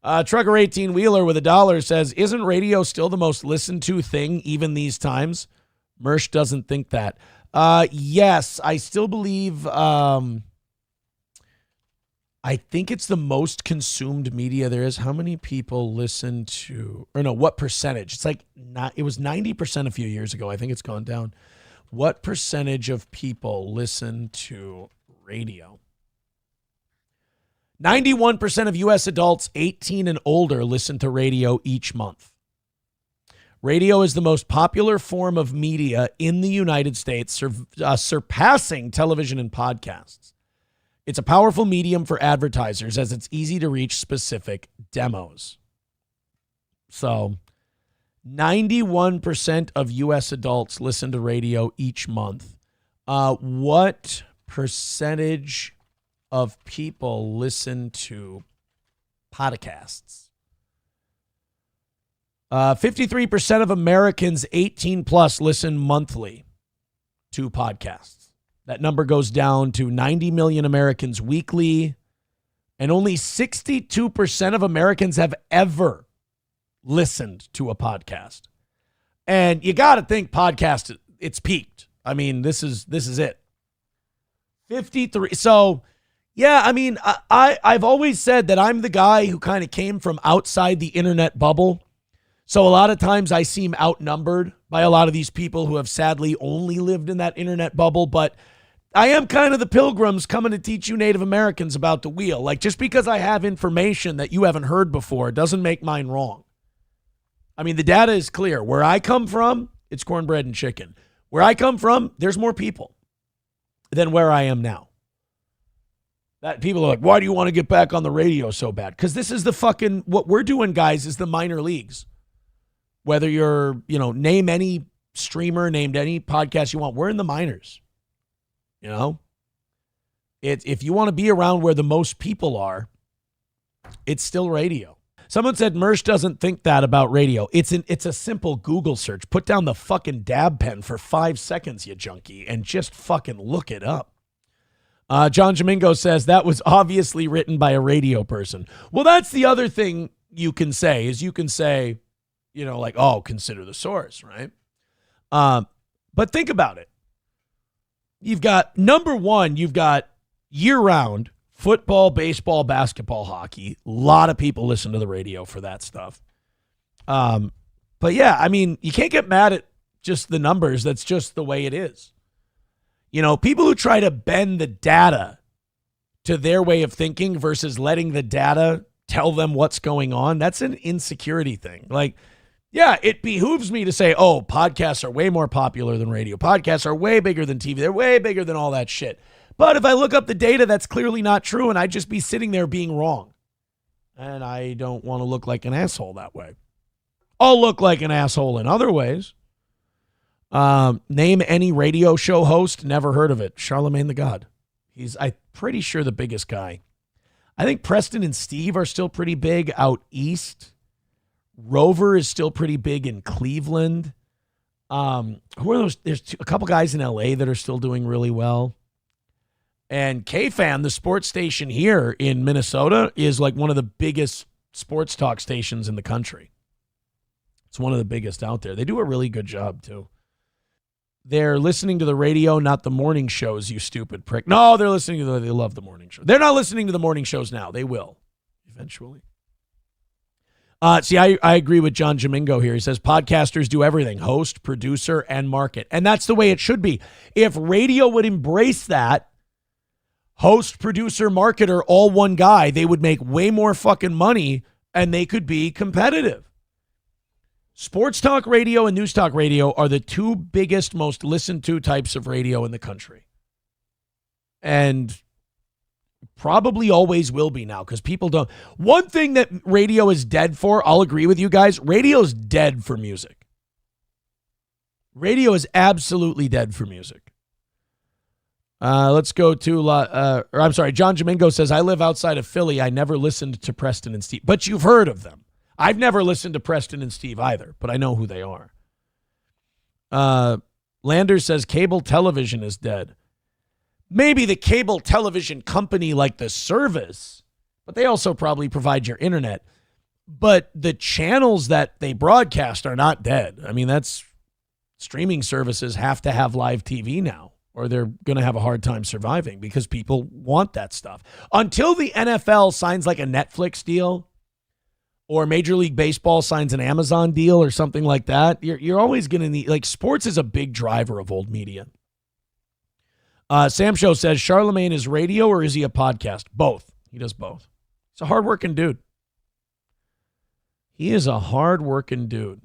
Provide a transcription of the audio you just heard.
Trucker 18 Wheeler with $1 says, isn't radio still the most listened to thing even these times? Mersh doesn't think that. Yes, I still believe, I think it's the most consumed media there is. How many people listen to, or no, what percentage? It's like, it was 90% a few years ago. I think it's gone down. What percentage of people listen to radio? 91% of U.S. adults 18 and older listen to radio each month. Radio is the most popular form of media in the United States, surpassing television and podcasts. It's a powerful medium for advertisers as it's easy to reach specific demos. So 91% of U.S. adults listen to radio each month. What percentage of people listen to podcasts? 53% of Americans 18 plus listen monthly to podcasts. That number goes down to 90 million Americans weekly, and only 62% of Americans have ever listened to a podcast. And you got to think podcast, it's peaked. I mean, this is it. 53. So, yeah, I mean, I've always said that I'm the guy who kind of came from outside the internet bubble. So a lot of times I seem outnumbered by a lot of these people who have sadly only lived in that internet bubble. But I am kind of the pilgrims coming to teach you Native Americans about the wheel. Like, just because I have information that you haven't heard before doesn't make mine wrong. I mean, the data is clear. Where I come from, it's cornbread and chicken. Where I come from, there's more people than where I am now. That people are like, why do you want to get back on the radio so bad? Because this is the fucking, what we're doing, guys, is the minor leagues. Whether you're, name any streamer, named any podcast you want, we're in the minors. If you want to be around where the most people are, it's still radio. Someone said Mersh doesn't think that about radio. It's a simple Google search. Put down the fucking dab pen for 5 seconds, you junkie, and just fucking look it up. John Domingo says that was obviously written by a radio person. Well, that's the other thing you can say is you can say, consider the source, right? But think about it. You've got, number one, you've got year-round football, baseball, basketball, hockey. A lot of people listen to the radio for that stuff. But yeah, I mean, you can't get mad at just the numbers. That's just the way it is. People who try to bend the data to their way of thinking versus letting the data tell them what's going on, that's an insecurity thing. Like, yeah, it behooves me to say, oh, podcasts are way more popular than radio. Podcasts are way bigger than TV. They're way bigger than all that shit. But if I look up the data, that's clearly not true, and I'd just be sitting there being wrong. And I don't want to look like an asshole that way. I'll look like an asshole in other ways. Name any radio show host. Never heard of it. Charlemagne the God. I'm pretty sure the biggest guy. I think Preston and Steve are still pretty big out east. Rover is still pretty big in Cleveland. Who are those? There's a couple guys in LA that are still doing really well. And KFan, the sports station here in Minnesota, is like one of the biggest sports talk stations in the country. It's one of the biggest out there. They do a really good job, too. They're listening to the radio, not the morning shows, you stupid prick. No, they're listening to they love the morning show. They're not listening to the morning shows now. They will, eventually. See, I agree with John Domingo here. He says podcasters do everything, host, producer, and market. And that's the way it should be. If radio would embrace that, host, producer, marketer, all one guy, they would make way more fucking money and they could be competitive. Sports talk radio and news talk radio are the two biggest, most listened to types of radio in the country. And probably always will be now because people don't. One thing that radio is dead for, I'll agree with you guys, radio's dead for music. Radio is absolutely dead for music. Let's go to, John Domingo says, I live outside of Philly. I never listened to Preston and Steve, but you've heard of them. I've never listened to Preston and Steve either, but I know who they are. Landers says cable television is dead. Maybe the cable television company like the service, but they also probably provide your internet. But the channels that they broadcast are not dead. I mean, that's streaming services have to have live TV now, or they're going to have a hard time surviving because people want that stuff. Until the NFL signs like a Netflix deal or Major League Baseball signs an Amazon deal or something like that, you're always going to need, like, sports is a big driver of old media. Sam Show says, Charlemagne is radio or is he a podcast? Both. He does both. He's a hardworking dude. He is a hardworking dude.